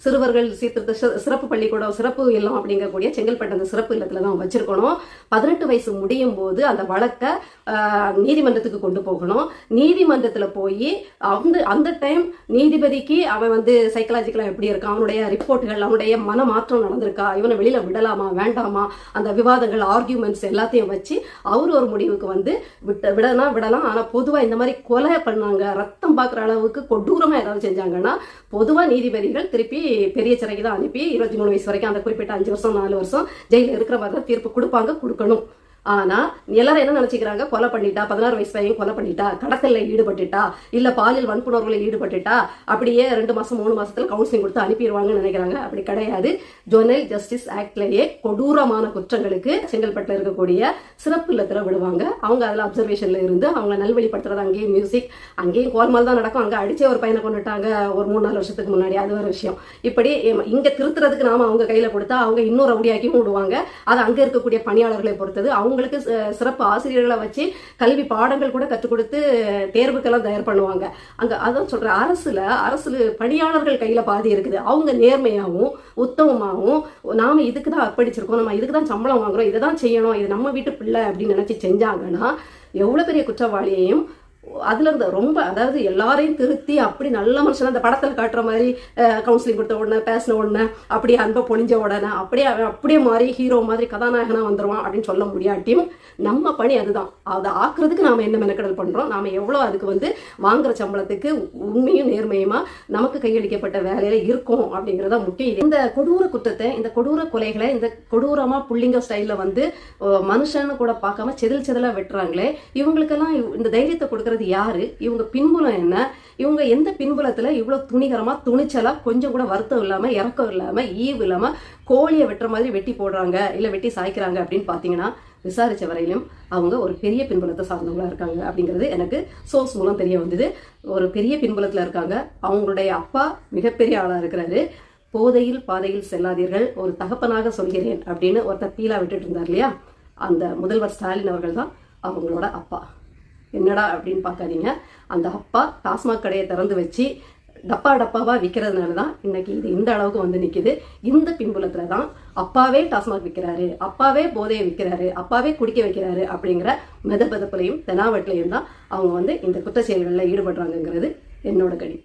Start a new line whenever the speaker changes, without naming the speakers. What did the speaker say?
சிறுவர்கள் சீர்திருத்த சிறப்பு பள்ளிக்கூடம் சிறப்பு இல்லம் அப்படிங்கக்கூடிய செங்கல்பட்டு அந்த சிறப்பு இல்லத்துல தான் வச்சிருக்கணும். 18 வயசு முடியும் போது அந்த வழக்கை நீதிமன்றத்துக்கு கொண்டு போகணும். நீதிமன்றத்துல போய் அந்த டைம் நீதிபதிக்கு அவன் வந்து சைக்கலாஜிக்கலா எப்படி இருக்கான், அவனுடைய ரிப்போர்ட்டுகள், அவனுடைய மனமாற்றம் நடந்திருக்கா, இவனை வெளியில விடலாமா வேண்டாமா, அந்த விவாதங்கள் ஆர்கியூமெண்ட்ஸ் எல்லாத்தையும் வச்சு அவர் ஒரு முடிவுக்கு வந்து விடலாம். ஆனா பொதுவா இந்த மாதிரி கொலை பண்ணாங்க, ரத்தம் பார்க்குற அளவுக்கு கொடூரமா ஏதாவது செஞ்சாங்கன்னா பொதுவா நீதிபதிகள் திருப்பி பெரிய சிறைக்கு தான் அனுப்பி 23 வயசு வரைக்கும் அந்த குறிப்பிட்ட 5 வருஷம் 4 வருஷம் ஜெயில இருக்கிற மாதிரி தான் தீர்ப்பு கொடுக்கணும். ஆனா எல்லாரும் என்ன நினைச்சுக்கிறாங்க, கொலை பண்ணிட்டா, 16 வயசு பையன் கொலை பண்ணிட்டா, கடத்தல்ல ஈடுபட்டுட்டா, இல்ல பாலியல் வன்புணர்வுல ஈடுபட்டுட்டா, அப்படியே 2 மாசம் 3 மாசத்துல கவுன்சிலிங் கொடுத்து அனுப்பிடுவாங்கன்னு நினைக்கிறாங்க. அப்படி கிடையாது. ஜுவனைல் ஜஸ்டிஸ் ஆக்ட்லயே கொடூரமான குற்றங்களுக்கு செங்கல்பட்டுல இருக்கக்கூடிய சிறப்பு இல்லத்துல விடுவாங்க. அவங்க அதுல அப்சர்வேஷன்ல இருந்து அவங்க நல்வழிப்படுத்துறது, அங்கேயும் மியூசிக், அங்கேயும் கோல்மால் தான் நடக்கும். அங்க அடிச்சே ஒரு பையனை கொண்டுட்டாங்க ஒரு 3-4 வருஷத்துக்கு முன்னாடி, அது ஒரு விஷயம். இப்படி இங்க திருத்துறதுக்கு நாம அவங்க கையில கொடுத்தா அவங்க இன்னும் ரவுடியாக்கியும் விடுவாங்க. அது அங்க இருக்கக்கூடிய பணியாளர்களை பொறுத்தது. அவங்களுக்கு சிறப்பு ஆசிரியர்களை வச்சு கல்வி பாடங்கள் கூட கற்றுக் கொடுத்து தேர்வுக்கெல்லாம் தயார் பண்ணுவாங்க. அங்க அதான் சொல்ற, அரசு பணியாளர்கள் கையில பாதி இருக்குது. அவங்க நேர்மையாகவும் உத்தமமாகவும் நாம இதுக்கு தான் அர்ப்பணிச்சிருக்கோம், நம்ம இதுக்கு தான் சம்பளம் வாங்குறோம், இதை தான் செய்யணும், இது நம்ம வீட்டு பிள்ளை அப்படின்னு நினைச்சு செஞ்சாங்கன்னா எவ்வளவு பெரிய குற்றவாளியையும் அதுல இருந்து ரொம்ப, அதாவது எல்லாரையும் திருத்தி அப்படி நல்ல மனுஷன் அந்த படத்தில் காட்டுற மாதிரி கவுன்சிலிங் கொடுத்த உடனே, பேசின உடனே, அப்படியே அன்பை பொழிஞ்ச உடனே அப்படியே மாறி ஹீரோ மாதிரி கதாநாயகனா வந்துருவான் அப்படின்னு சொல்ல முடியாட்டியும் நம்ம பணி அதுதான். அதை ஆக்குறதுக்கு நாம என்ன மெனக்கடல் பண்றோம், நாம எவ்வளவு அதுக்கு வந்து வாங்குற சம்பளத்துக்கு உண்மையும் நேர்மையுமா நமக்கு கையளிக்கப்பட்ட வேலையில இருக்கும் அப்படிங்கறத முக்கியம். இந்த கொடூர குற்றத்தை, இந்த கொடூர கொலைகளை, இந்த கொடூரமா புள்ளிங்க ஸ்டைல்ல வந்து மனுஷன்னு கூட பார்க்காம செதிலா வெட்டுறாங்களே, இவங்களுக்கெல்லாம் இந்த தைரியத்தை கொடுக்கறது யாரு, இவங்க பின்புலம் என்ன, இவங்க எந்த பின்புலத்துல இவ்வளவு துணிகரமா துணிச்சலா கொஞ்சம் கூட வருத்தம் இல்லாம இறக்கம் இல்லாம ஈவு இல்லாம கோழியை வெட்டுற மாதிரி வெட்டி போடுறாங்க இல்ல வெட்டி சாய்க்கிறாங்க அப்படின்னு பாத்தீங்கன்னா, விசாரிச்ச வரையிலும் அவங்க ஒரு பெரிய பின்புலத்தை சார்ந்தவங்களா இருக்காங்க அப்படிங்கிறது எனக்கு சோர்ஸ் மூலம் தெரிய வந்தது. ஒரு பெரிய பின்புலத்துல இருக்காங்க. அவங்களுடைய அப்பா மிகப்பெரிய ஆளா இருக்கிறாரு. போதையில் பாதையில் செல்லாதீர்கள், ஒரு தகப்பனாக சொல்கிறேன் அப்படின்னு ஒருத்தர் பீலா விட்டுட்டு இருந்தார் இல்லையா, அந்த முதல்வர் ஸ்டாலின் அவர்கள் தான் அவங்களோட அப்பா. என்னடா அப்படின்னு பார்க்காதீங்க, அந்த அப்பா டாஸ்மாக் கடையை திறந்து வச்சு டப்பாவா விற்கிறதுனால தான் இன்னைக்கு இது இந்த அளவுக்கு வந்து நிக்குது. இந்த பின்புலத்துல தான் அப்பாவே டாஸ்மாக் விற்கிறாரு, அப்பாவே போதையை விற்கிறாரு, அப்பாவே குடிக்க வைக்கிறாரு அப்படிங்கிற மெதப்பதப்புலையும் தெனாவட்டிலையும் தான் அவங்க வந்து இந்த குற்ற செயல்களில் ஈடுபடுறாங்கிறது என்னோட கணிப்பு.